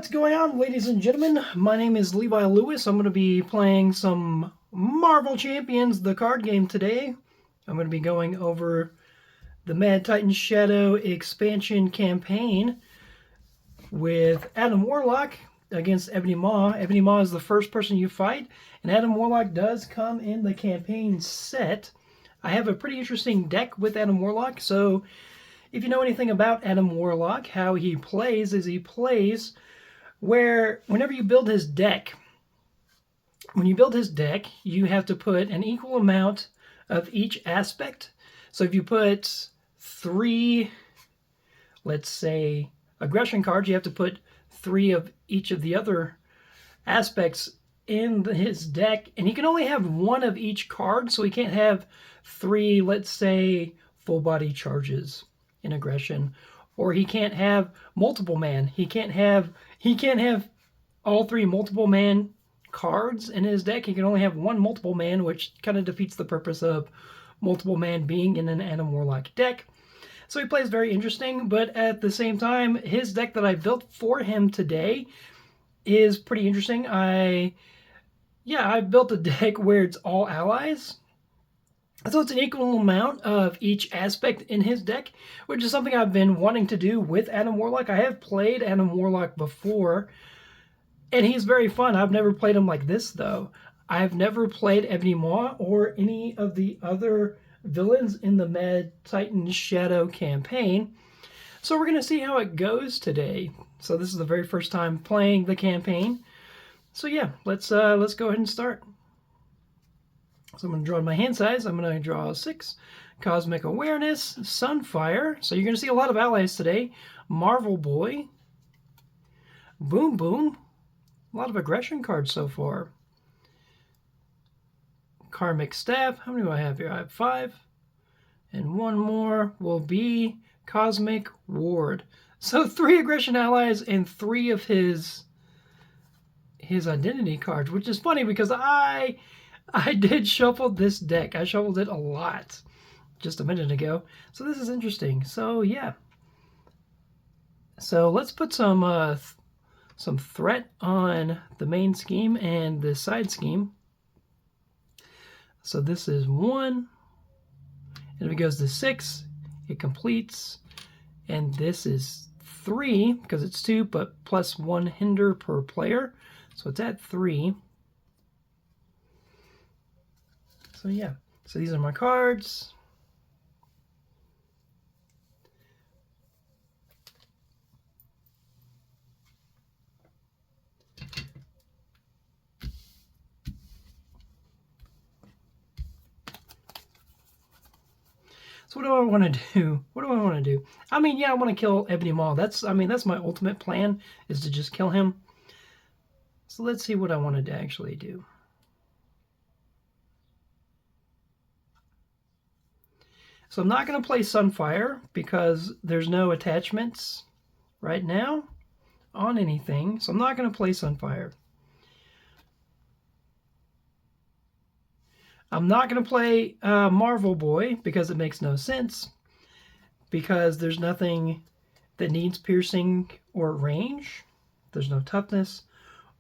What's going on, ladies and gentlemen? My name is Levi Lewis. I'm going to be playing some Marvel Champions, the card game today. I'm going to be going over the Mad Titan Shadow expansion campaign with Adam Warlock against Ebony Maw. Ebony Maw is the first person you fight, and Adam Warlock does come in the campaign set. I have a pretty interesting deck with Adam Warlock, so if you know anything about Adam Warlock, how he plays is he plays where whenever you build his deck, you have to put an equal amount of each aspect. So if you put 3, let's say, aggression cards, you have to put 3 of each of the other aspects in his deck, and he can only have 1 of each card, so he can't have 3, let's say, full body charges in aggression, or he can't have multiple man. He can't have all 3 multiple man cards in his deck. He can only have 1 multiple man, which kind of defeats the purpose of multiple man being in an Adam Warlock deck. So he plays very interesting, but at the same time, his deck that I built for him today is pretty interesting. I built a deck where it's all allies. So it's an equal amount of each aspect in his deck, which is something I've been wanting to do with Adam Warlock. I have played Adam Warlock before, and he's very fun. I've never played him like this, though. I've never played Ebony Maw or any of the other villains in the Mad Titan Shadow campaign. So we're going to see how it goes today. So this is the very first time playing the campaign. So yeah, let's go ahead and start. So I'm going to draw my hand size. I'm going to draw 6. Cosmic Awareness, Sunfire. So you're going to see a lot of allies today. Marvel Boy. Boom Boom. A lot of aggression cards so far. Karmic Staff. How many do I have here? I have 5. And 1 more will be Cosmic Ward. So 3 aggression allies and 3 of his identity cards, which is funny because I did shuffle this deck. I shuffled it a lot just a minute ago. So this is interesting. So yeah. So let's put some threat on the main scheme and the side scheme. So this is 1. And if it goes to 6, it completes. And this is 3 because it's 2, but plus 1 hinder per player. So it's at 3. So yeah, so these are my cards. So what do I want to do? What do I want to do? I mean, yeah, I want to kill Ebony Maw. That's my ultimate plan, is to just kill him. So let's see what I wanted to actually do. So I'm not going to play Sunfire because there's no attachments right now on anything. So I'm not going to play Sunfire. I'm not going to play Marvel Boy because it makes no sense. Because there's nothing that needs piercing or range. There's no toughness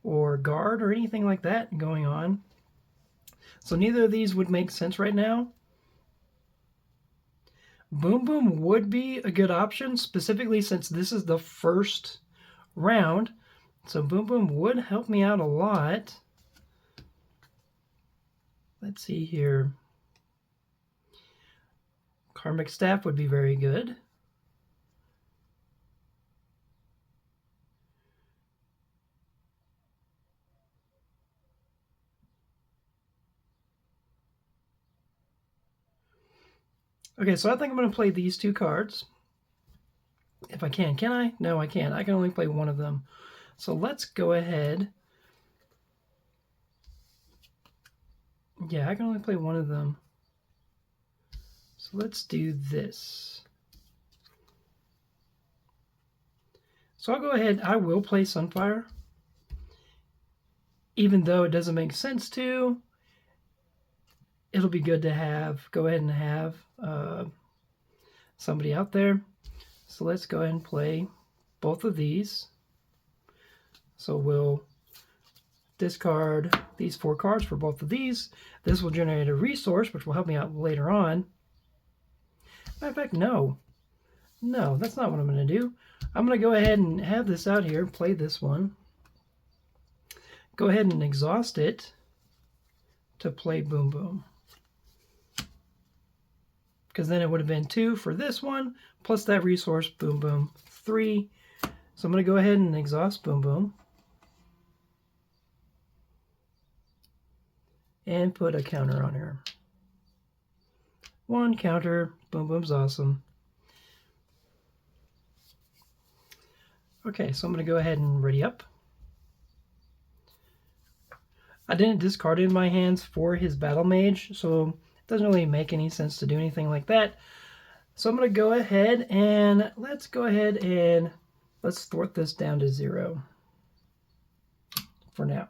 or guard or anything like that going on. So neither of these would make sense right now. Boom Boom would be a good option, specifically since this is the first round. So Boom Boom would help me out a lot. Let's see here. Karmic Staff would be very good. Okay, so I think I'm going to play these 2 cards. If I can. Can I? No, I can't. I can only play 1 of them. So let's go ahead. Yeah, I can only play 1 of them. So let's do this. So I'll go ahead. I will play Sunfire. Even though it doesn't make sense to. It'll be good to go ahead and have somebody out there. So let's go ahead and play both of these. So we'll discard these 4 cards for both of these. This will generate a resource, which will help me out later on. Matter of fact, no. No, that's not what I'm going to do. I'm going to go ahead and have this out here, play this one. Go ahead and exhaust it to play Boom Boom. Because then it would have been 2 for this one, plus that resource, Boom Boom, 3. So I'm going to go ahead and exhaust Boom Boom. And put a counter on her. 1 counter, Boom Boom's awesome. Okay, so I'm going to go ahead and ready up. I didn't discard it in my hands for his Battle Mage, so it doesn't really make any sense to do anything like that. So I'm going to go ahead and let's thwart this down to 0 for now.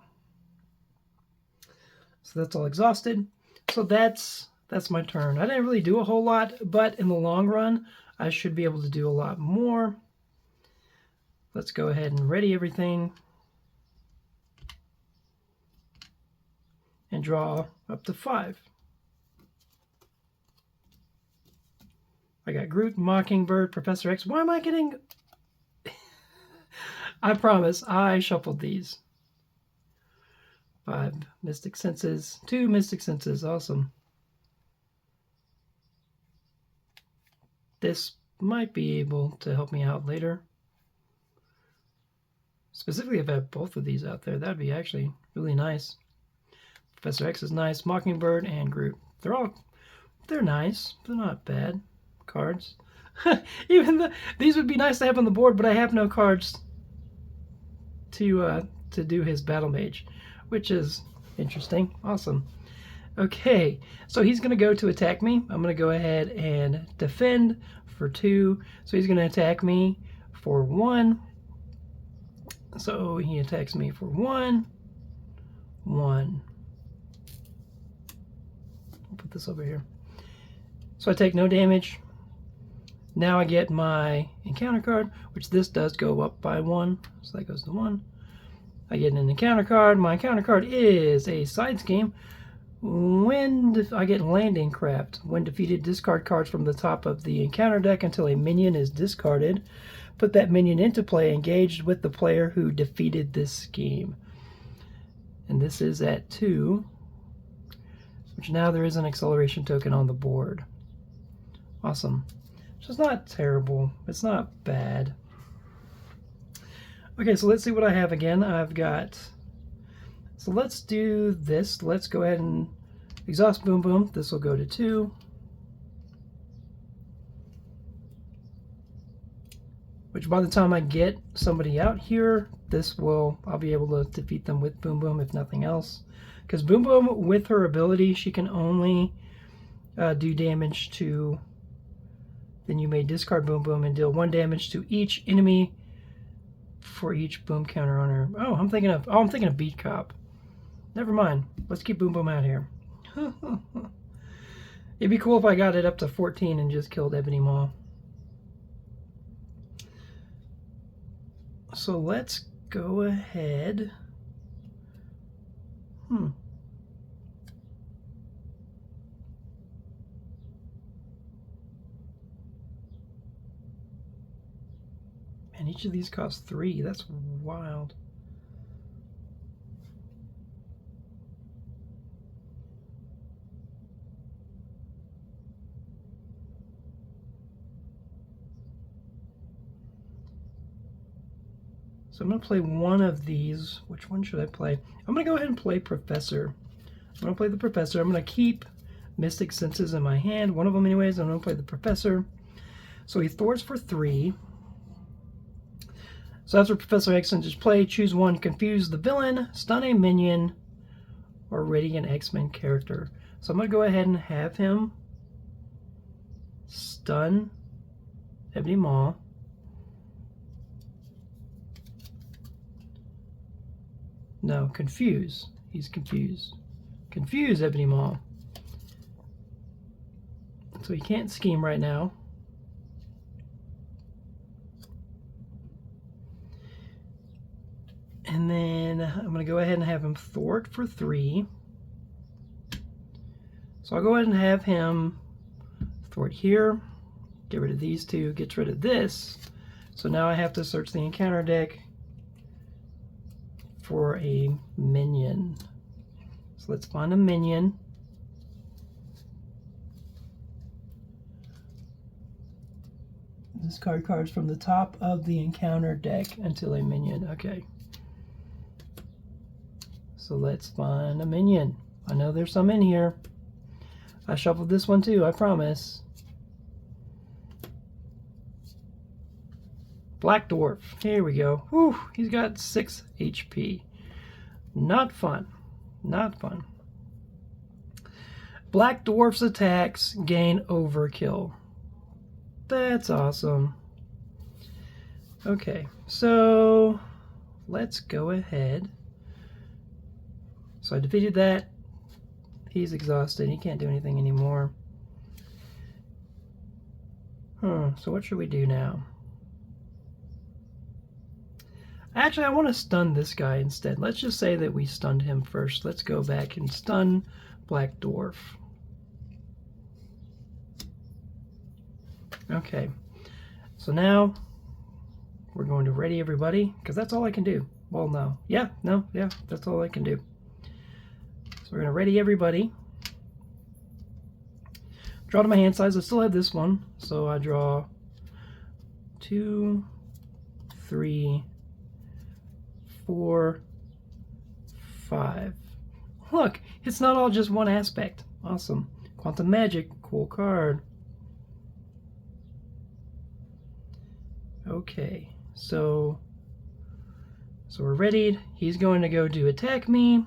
So that's all exhausted. So that's my turn. I didn't really do a whole lot, but in the long run, I should be able to do a lot more. Let's go ahead and ready everything. And draw up to 5. I got Groot, Mockingbird, Professor X. Why am I getting... I promise, I shuffled these. 5 Mystic Senses, 2 Mystic Senses, awesome. This might be able to help me out later. Specifically if I have both of these out there, that'd be actually really nice. Professor X is nice, Mockingbird, and Groot. They're nice. They're not bad cards. These would be nice to have on the board, but I have no cards to do his Battle Mage, which is interesting. Awesome. Okay, so he's going to go to attack me. I'm going to go ahead and defend for 2. So he's going to attack me for 1. So he attacks me for 1. I'll put this over here. So I take no damage. Now I get my encounter card, which this does go up by 1. So that goes to 1. I get an encounter card. My encounter card is a side scheme. When I get Landing Craft. When defeated, discard cards from the top of the encounter deck until a minion is discarded. Put that minion into play, engaged with the player who defeated this scheme. And this is at 2. Which now there is an acceleration token on the board. Awesome. So it's not terrible. It's not bad. Okay, so let's see what I have again. I've got... So let's do this. Let's go ahead and exhaust Boom Boom. This will go to 2. Which by the time I get somebody out here, I'll be able to defeat them with Boom Boom if nothing else. Because Boom Boom, with her ability, she can only do damage to... Then you may discard Boom Boom and deal 1 damage to each enemy for each boom counter on her. Oh, I'm thinking of Beat Cop. Never mind. Let's keep Boom Boom out here. It'd be cool if I got it up to 14 and just killed Ebony Maw. So let's go ahead. And each of these costs 3. That's wild. So I'm going to play one of these. Which one should I play? I'm going to go ahead and play Professor. I'm going to play the Professor. I'm going to keep Mystic Senses in my hand. One of them anyways. I'm going to play the Professor. So he thwarts for 3. So after Professor X enters play, choose 1. Confuse the villain, stun a minion, or Radiant X-Men character. So I'm going to go ahead and have him stun Ebony Maw. No, confuse. He's confused. Confuse Ebony Maw. So he can't scheme right now. And then I'm going to go ahead and have him thwart for 3. So I'll go ahead and have him thwart here. Get rid of these 2. Gets rid of this. So now I have to search the encounter deck for a minion. So let's find a minion. Discard cards from the top of the encounter deck until a minion. Okay. So let's find a minion. I know there's some in here. I shuffled this one too, I promise. Black Dwarf. Here we go. Whew, he's got 6 HP. Not fun. Not fun. Black Dwarf's attacks gain overkill. That's awesome. Okay, so let's go ahead. So I defeated that. He's exhausted. He can't do anything anymore. So what should we do now? Actually, I want to stun this guy instead. Let's just say that we stunned him first. Let's go back and stun Black Dwarf. Okay. So now we're going to ready everybody, because that's all I can do. Well, no. Yeah, that's all I can do. So we're going to ready everybody. Draw to my hand size. I still have this one. So I draw 2, 3, 4, 5. Look, it's not all just one aspect. Awesome. Quantum Magic, cool card. Okay, so we're readied. He's going to go to attack me.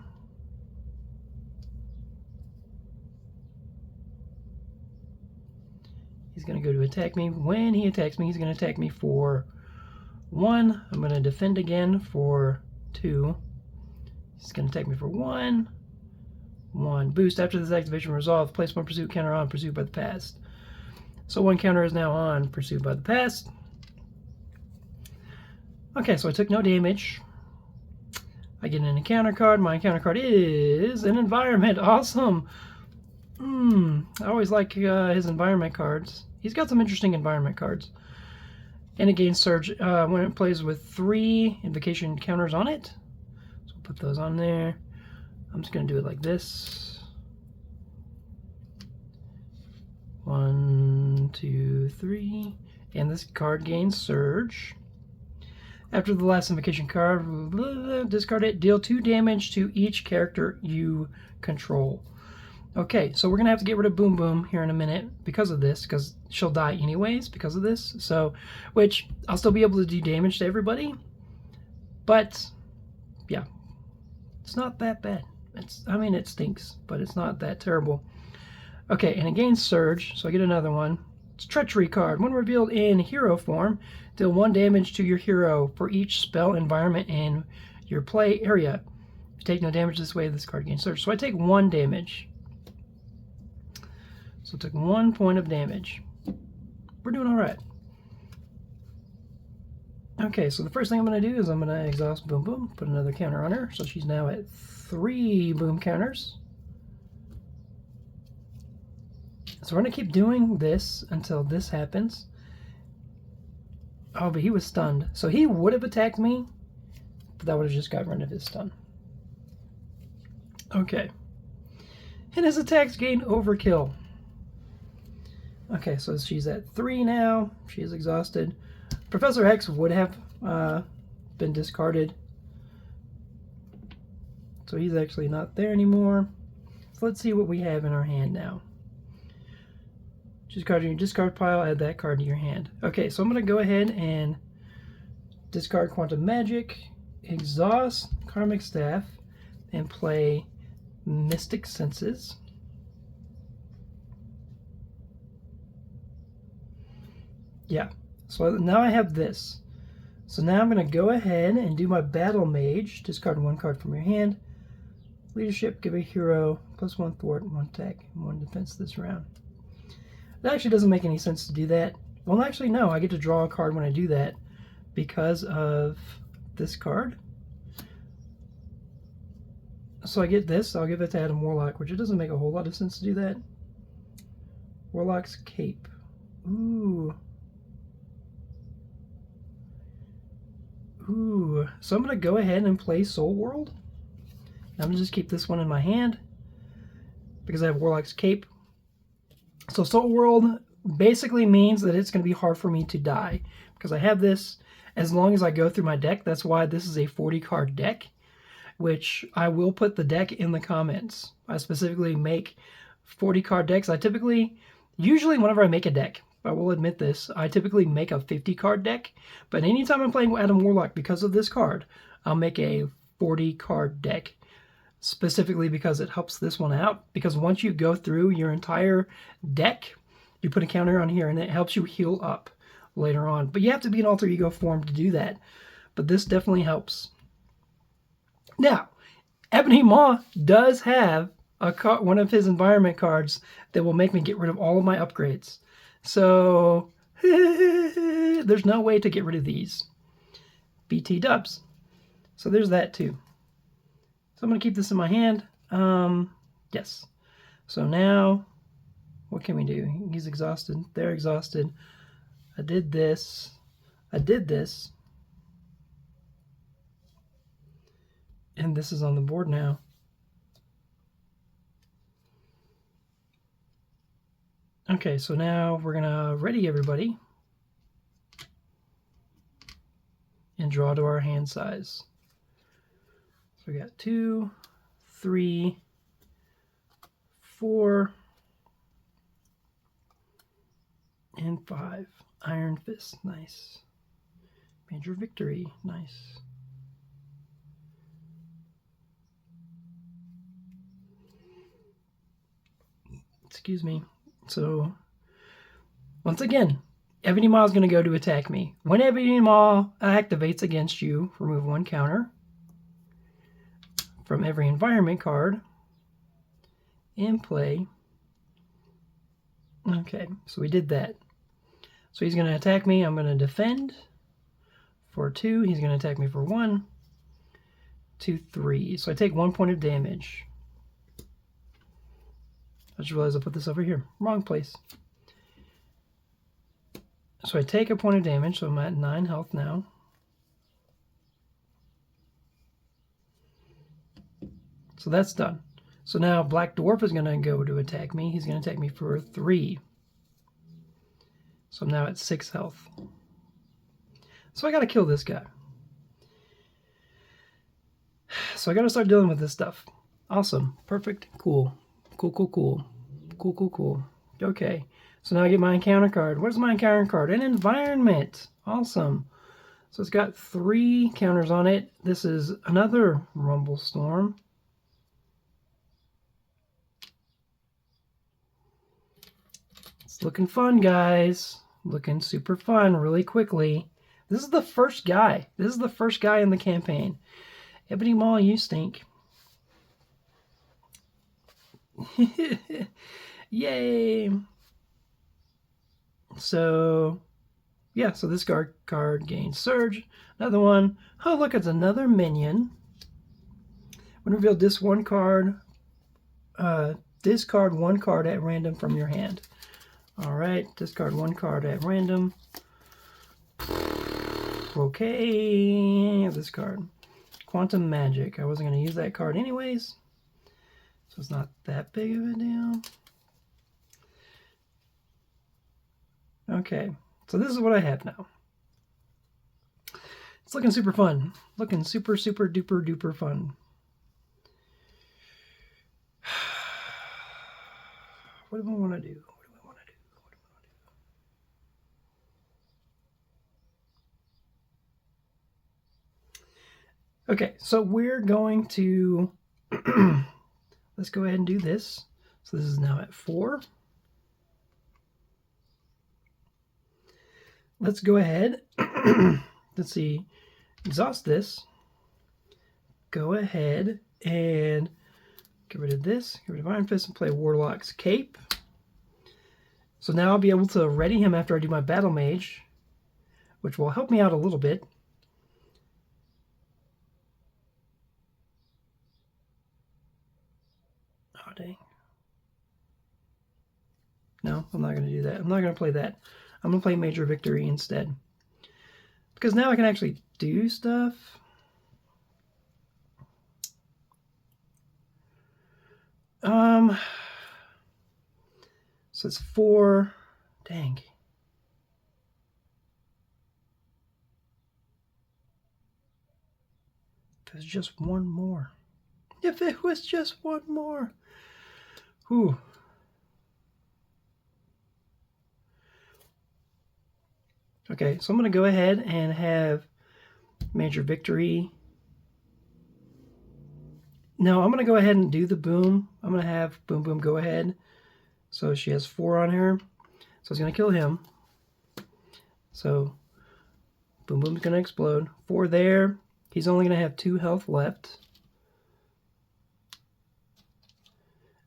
He's going to go to attack me. When he attacks me, he's going to attack me for 1. I'm going to defend again for 2. He's going to attack me for 1. 1. Boost. After this activation resolve, place 1 pursuit counter on pursued by the past. So 1 counter is now on pursued by the past. Okay, so I took no damage. I get an encounter card. My encounter card is an environment. Awesome. I always like his environment cards. He's got some interesting environment cards. And it gains surge when it plays with 3 invocation counters on it. So we'll put those on there. I'm just going to do it like this. 1, 2, 3. And this card gains surge. After the last invocation card, discard it. Deal 2 damage to each character you control. Okay, so we're going to have to get rid of Boom Boom here in a minute because of this, because she'll die anyways because of this. So, which I'll still be able to do damage to everybody. But, yeah, it's not that bad. I mean, it stinks, but it's not that terrible. Okay, and it gains Surge, so I get another one. It's Treachery card. When revealed in hero form, deal 1 damage to your hero for each spell environment in your play area. If you take no damage this way, this card gains Surge. So I take 1 damage. So I took 1 point of damage. We're doing all right. Okay, so the first thing I'm going to do is I'm going to exhaust Boom Boom, put another counter on her. So she's now at 3 boom counters. So we're going to keep doing this until this happens. Oh, but he was stunned. So he would have attacked me, but that would have just gotten rid of his stun. Okay. And his attacks gain overkill. Okay, so she's at 3 now. She is exhausted. Professor X would have been discarded. So he's actually not there anymore. So let's see what we have in our hand now. Choose a card in your discard pile, add that card to your hand. Okay, so I'm going to go ahead and discard Quantum Magic, exhaust Karmic Staff, and play Mystic Senses. Yeah, so now I have this. So now I'm going to go ahead and do my Battle Mage. Discard 1 card from your hand. Leadership, give a hero +1 thwart, 1 attack, 1 defense this round. It actually doesn't make any sense to do that. Well, actually, no. I get to draw a card when I do that because of this card. So I get this. I'll give it to Adam Warlock, which it doesn't make a whole lot of sense to do that. Warlock's Cape. Ooh. Ooh. So I'm going to go ahead and play Soul World. I'm going to just keep this one in my hand because I have Warlock's Cape. So Soul World basically means that it's going to be hard for me to die because I have this as long as I go through my deck. That's why this is a 40-card deck, which I will put the deck in the comments. I specifically make 40-card decks. Usually whenever I make a deck, I will admit this, I typically make a 50-card deck, but anytime I'm playing Adam Warlock because of this card, I'll make a 40-card deck, specifically because it helps this one out, because once you go through your entire deck, you put a counter on here and it helps you heal up later on. But you have to be in alter ego form to do that, but this definitely helps. Now, Ebony Maw does have one of his environment cards that will make me get rid of all of my upgrades. So, there's no way to get rid of these. BT dubs. So there's that too. So I'm going to keep this in my hand. Yes. So now, what can we do? He's exhausted. They're exhausted. I did this. And this is on the board now. Okay, so now we're going to ready everybody and draw to our hand size. So we got 2, 3, 4, and 5. Iron Fist, nice. Major Victory, nice. Excuse me. So, once again, Ebony Maw is going to go to attack me. When Ebony Maw activates against you, remove 1 counter from every environment card in play. Okay, so we did that. So he's going to attack me. I'm going to defend for 2. He's going to attack me for 1, 2, 3. So I take 1 point of damage. I just realized I put this over here. Wrong place. So I take a point of damage, so I'm at 9 health now. So that's done. So now Black Dwarf is going to go to attack me. He's going to attack me for 3. So I'm now at 6 health. So I got to kill this guy. So I got to start dealing with this stuff. Awesome. Perfect. Cool. Cool. Okay. So now I get my encounter card. Where's my encounter card? An environment. Awesome. So it's got 3 counters on it. This is another Rumble Storm. It's looking fun, guys. Looking super fun really quickly. This is the first guy. This is the first guy in the campaign. Ebony Maw, you stink. Yay! So, yeah, so this card gains Surge. Another one. Oh, look, it's another minion. When revealed, this one card, discard 1 card at random from your hand. Alright, discard 1 card at random. Okay, this card. Quantum Magic. I wasn't going to use that card anyways, so it's not that big of a deal. Okay, so this is what I have now. It's looking super fun. Looking super duper fun. What do I want to do? Okay, so we're going to, let's go ahead and do this. So this is now at 4. Let's go ahead, let's see, exhaust this. Go ahead and get rid of this, get rid of Iron Fist and play Warlock's Cape. So now I'll be able to ready him after I do my Battle Mage, which will help me out a little bit. dang. No, I'm not going to do that. I'm not going to play that. I'm going to play Major Victory instead. Because now I can actually do stuff. So it's 4. Dang. If it was just one more. If it was just one more. Whew. Okay, so I'm going to go ahead and have Major Victory. No, I'm going to go ahead and do the Boom. I'm going to have Boom Boom go ahead. So she has 4 on her. So it's going to kill him. So Boom Boom's going to explode. 4 there. He's only going to have 2 health left.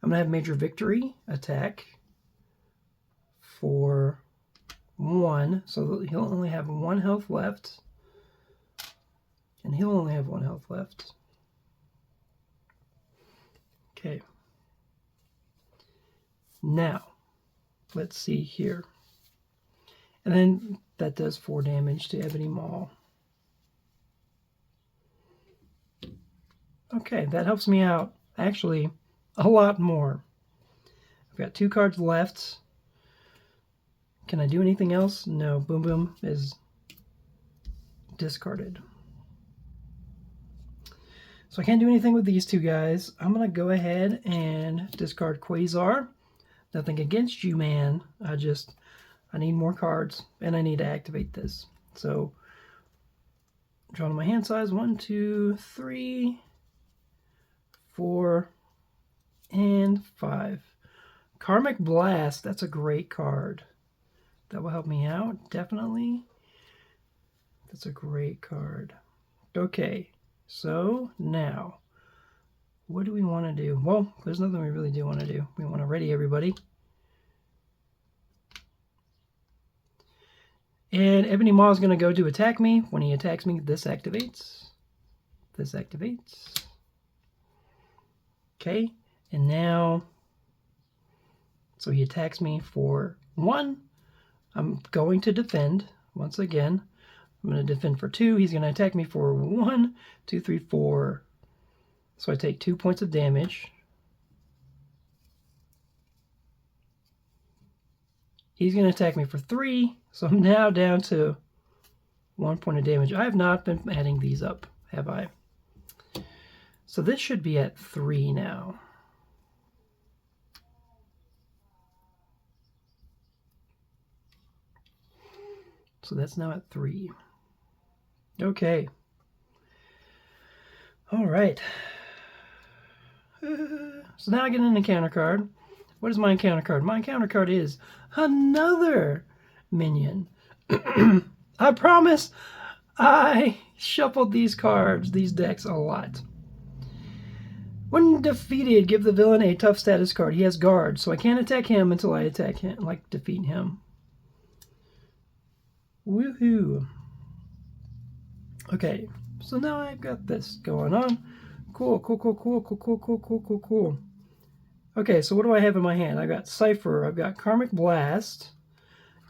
I'm going to have Major Victory attack for 1. So he'll only have 1 health left. And he'll only have 1 health left. Okay. Now, let's see here. And then that does 4 damage to Ebony Maw. Okay, that helps me out, actually, a lot more. I've got 2 cards left. Can I do anything else? No, Boom Boom is discarded. So I can't do anything with these 2 guys. I'm going to go ahead and discard Quasar. Nothing against you, man. I need more cards, and I need to activate this. So, draw to my hand size. 1, 2, 3, 4, and 5. Karmic Blast. That's a great card. That will help me out, definitely. That's a great card. Okay, so now, what do we want to do? Well, there's nothing we really do want to do. We want to ready everybody. And Ebony Maw is going to go to attack me. When he attacks me, this activates. This activates. Okay, and now, so he attacks me for 1. I'm going to defend once again. I'm going to defend for 2. He's going to attack me for 1, 2, 3, 4. So I take 2 points of damage. He's going to attack me for 3. So I'm now down to 1 point of damage. I have not been adding these up, have I? So this should be at 3 now. So that's now at 3. Okay. All right. So now I get an encounter card. What is my encounter card? My encounter card is another minion. I promise I shuffled these cards, these decks, a lot. When defeated, give the villain a tough status card. He has guard, so I can't attack him until I attack him, like defeat him. Woohoo. Okay, so now I've got this going on. Cool. Okay, so what do I have in my hand? I've got Cypher, I've got Karmic Blast,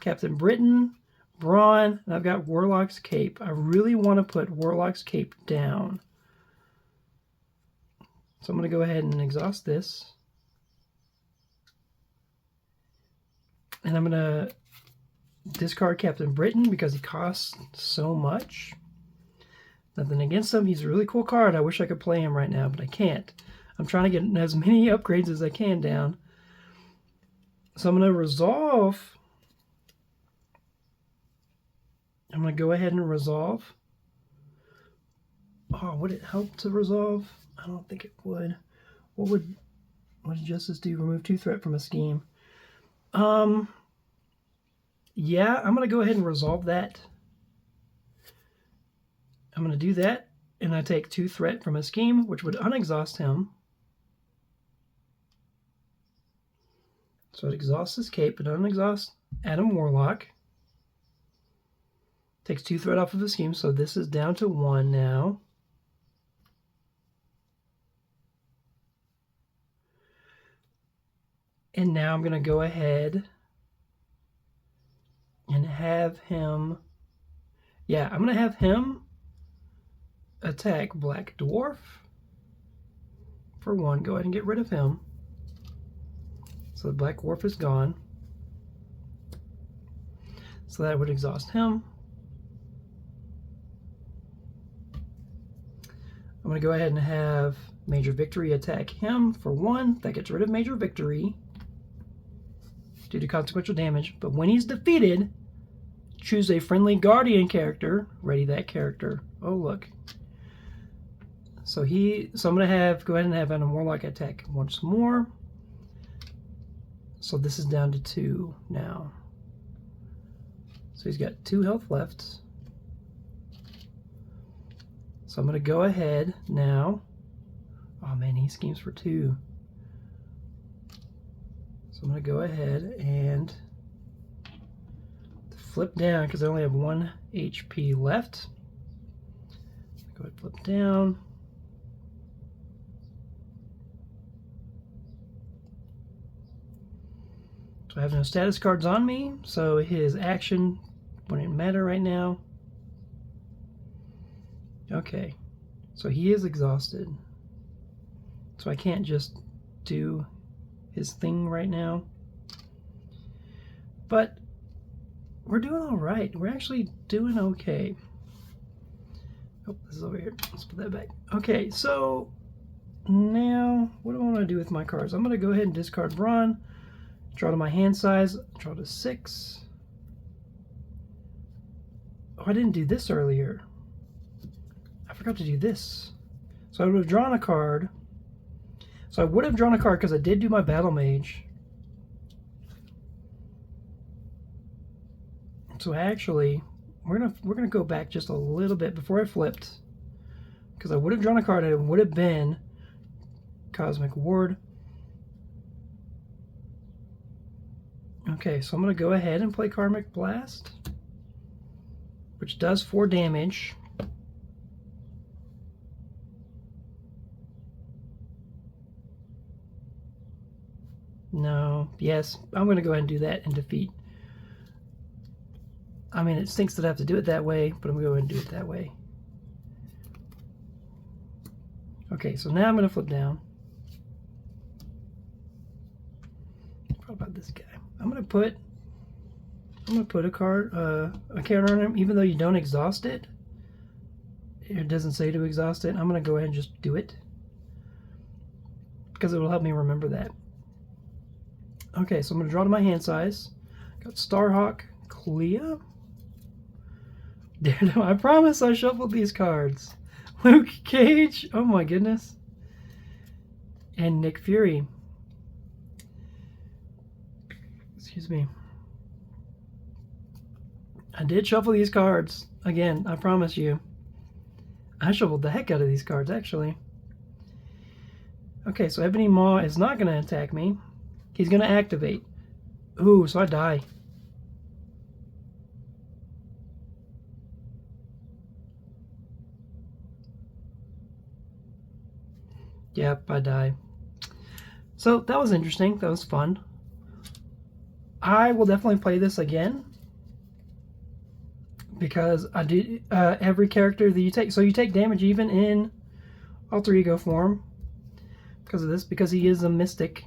Captain Britain, Brawn, and I've got Warlock's Cape. I really want to put Warlock's Cape down. So I'm going to go ahead and exhaust this. And I'm going to discard Captain Britain because he costs so much. Nothing against him. He's a really cool card. I wish I could play him right now, but I can't. I'm trying to get as many upgrades as I can down. So I'm going to resolve. I'm going to go ahead and resolve. Oh, would it help to resolve? I don't think it would. What did Justice do? Remove 2 threat from a scheme. Yeah, I'm going to go ahead and resolve that. I'm going to do that, and I take 2 threat from a scheme, which would unexhaust him. So it exhausts his cape, but unexhausts Adam Warlock. Takes 2 threat off of his scheme, so this is down to 1 now. And now I'm going to go ahead and have him... Yeah, I'm going to have him attack Black Dwarf. For one, go ahead and get rid of him. So the Black Dwarf is gone. So that would exhaust him. I'm going to go ahead and have Major Victory attack him for one. That gets rid of Major Victory due to consequential damage. But when he's defeated, choose a friendly Guardian character. Ready that character. Oh, look. So I'm going to go ahead and have Adam Warlock attack once more. So this is down to 2 now. So he's got 2 health left. So I'm going to go ahead now. Oh man, he schemes for 2. So I'm going to go ahead and flip down because I only have 1 HP left. Go ahead and flip down. So I have no status cards on me, so his action wouldn't matter right now. Okay, so he is exhausted. So I can't just do his thing right now. But we're doing all right. We're actually doing okay. Oh, this is over here. Let's put that back. Okay, so now what do I want to do with my cards? I'm going to go ahead and discard Brawn. Draw to my hand size, draw to 6. Oh, I didn't do this earlier. I forgot to do this. So I would have drawn a card. So I would have drawn a card because I did do my Battle Mage. So actually, we're gonna go back just a little bit before I flipped. Because I would have drawn a card and it would have been Cosmic Ward. Okay, so I'm going to go ahead and play Karmic Blast, which does 4 damage. No, yes, I'm going to go ahead and do that and defeat. I mean, it stinks that I have to do it that way, but I'm going to go ahead and do it that way. Okay, so now I'm going to flip down. What about this guy? I'm gonna put a card, a counter on him, even though you don't exhaust it. It doesn't say to exhaust it. I'm gonna go ahead and just do it because it will help me remember that. Okay, so I'm gonna draw to my hand size. Got Starhawk, Clea. Daredevil. I promise I shuffled these cards. Luke Cage. Oh my goodness. And Nick Fury. Excuse me. I did shuffle these cards. Again, I promise you. I shuffled the heck out of these cards, actually. Okay, so Ebony Maw is not going to attack me. He's going to activate. Ooh, so I die. Yep, I die. So that was interesting. That was fun. I will definitely play this again because I do every character that you take. So you take damage even in alter ego form because of this, because he is a mystic.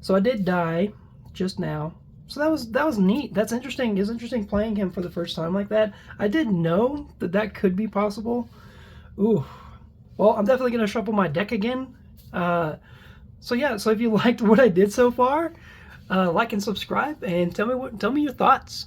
So I did die just now. So that was neat. That's interesting. It's interesting playing him for the first time like that. I didn't know that that could be possible. Ooh. Well, I'm definitely gonna shuffle my deck again. So yeah. So if you liked what I did so far, like and subscribe, and tell me your thoughts.